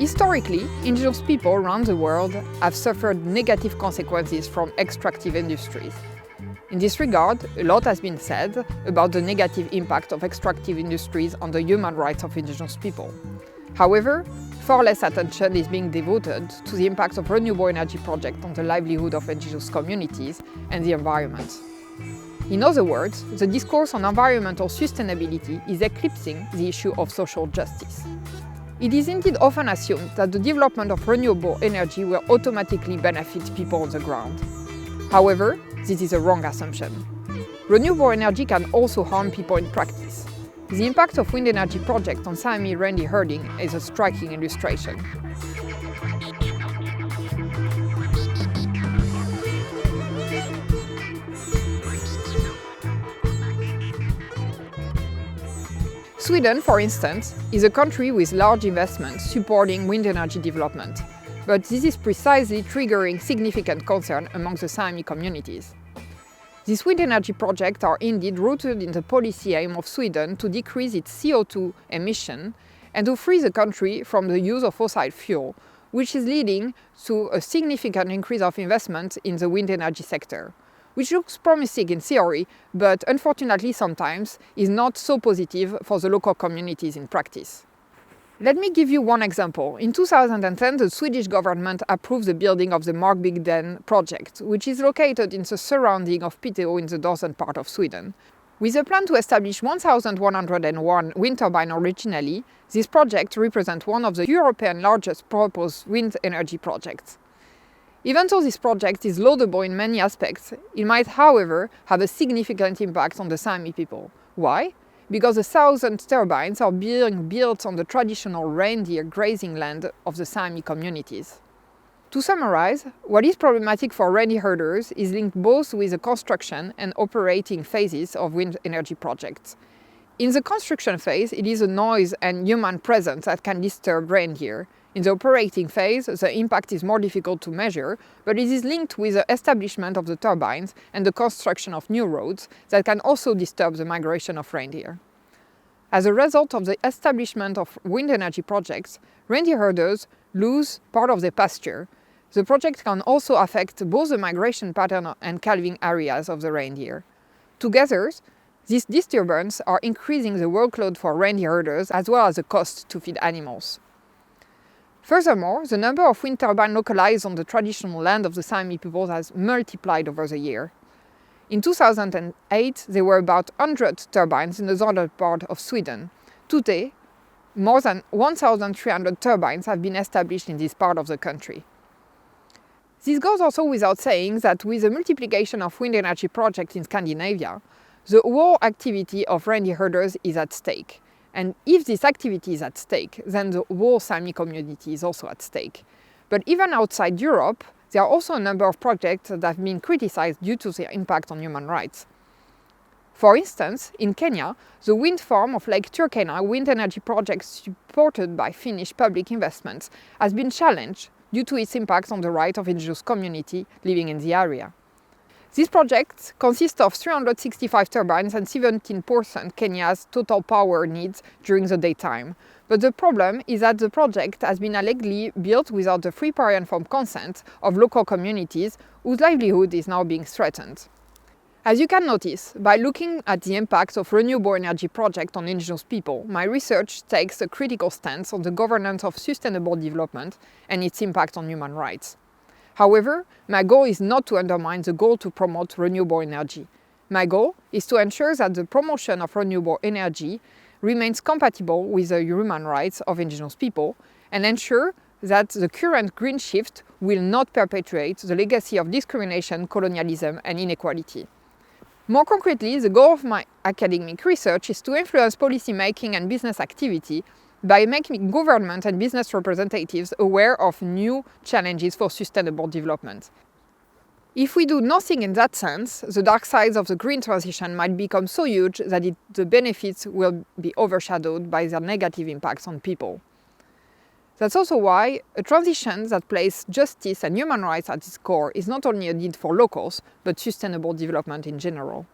Historically, indigenous people around the world have suffered negative consequences from extractive industries. In this regard, a lot has been said about the negative impact of extractive industries on the human rights of indigenous people. However, far less attention is being devoted to the impact of renewable energy projects on the livelihood of indigenous communities and the environment. In other words, the discourse on environmental sustainability is eclipsing the issue of social justice. It is indeed often assumed that the development of renewable energy will automatically benefit people on the ground. However, this is a wrong assumption. Renewable energy can also harm people in practice. The impact of wind energy projects on Sámi reindeer herding is a striking illustration. Sweden, for instance, is a country with large investments supporting wind energy development, but this is precisely triggering significant concern among the Sámi communities. These wind energy projects are indeed rooted in the policy aim of Sweden to decrease its CO2 emission and to free the country from the use of fossil fuel, which is leading to a significant increase of investment in the wind energy sector, which looks promising in theory, but unfortunately sometimes is not so positive for the local communities in practice. Let me give you one example. In 2010, the Swedish government approved the building of the Markbygden project, which is located in the surrounding of Piteå in the northern part of Sweden. With a plan to establish 1,101 wind turbines originally, this project represents one of the European largest proposed wind energy projects. Even though this project is laudable in many aspects, it might, however, have a significant impact on the Sámi people. Why? Because 1,000 turbines are being built on the traditional reindeer grazing land of the Sámi communities. To summarize, what is problematic for reindeer herders is linked both with the construction and operating phases of wind energy projects. In the construction phase, it is the noise and human presence that can disturb reindeer. In the operating phase, the impact is more difficult to measure, but it is linked with the establishment of the turbines and the construction of new roads that can also disturb the migration of reindeer. As a result of the establishment of wind energy projects, reindeer herders lose part of their pasture. The project can also affect both the migration pattern and calving areas of the reindeer. Together, these disturbances are increasing the workload for reindeer herders as well as the cost to feed animals. Furthermore, the number of wind turbines localized on the traditional land of the Sámi people has multiplied over the year. In 2008, there were about 100 turbines in the northern part of Sweden. Today, more than 1,300 turbines have been established in this part of the country. This goes also without saying that with the multiplication of wind energy projects in Scandinavia, the whole activity of reindeer herders is at stake. And if this activity is at stake, then the whole Sámi community is also at stake. But even outside Europe, there are also a number of projects that have been criticized due to their impact on human rights. For instance, in Kenya, the wind farm of Lake Turkana wind energy project supported by Finnish public investments has been challenged due to its impact on the rights of indigenous community living in the area. This project consists of 365 turbines and 17% Kenya's total power needs during the daytime. But the problem is that the project has been allegedly built without the free, prior and informed consent of local communities whose livelihood is now being threatened. As you can notice, by looking at the impact of renewable energy projects on indigenous people, my research takes a critical stance on the governance of sustainable development and its impact on human rights. However, my goal is not to undermine the goal to promote renewable energy. My goal is to ensure that the promotion of renewable energy remains compatible with the human rights of indigenous people and ensure that the current green shift will not perpetuate the legacy of discrimination, colonialism and inequality. More concretely, the goal of my academic research is to influence policy making and business activity by making government and business representatives aware of new challenges for sustainable development. If we do nothing in that sense, the dark sides of the green transition might become so huge that the benefits will be overshadowed by their negative impacts on people. That's also why a transition that places justice and human rights at its core is not only a need for locals, but sustainable development in general.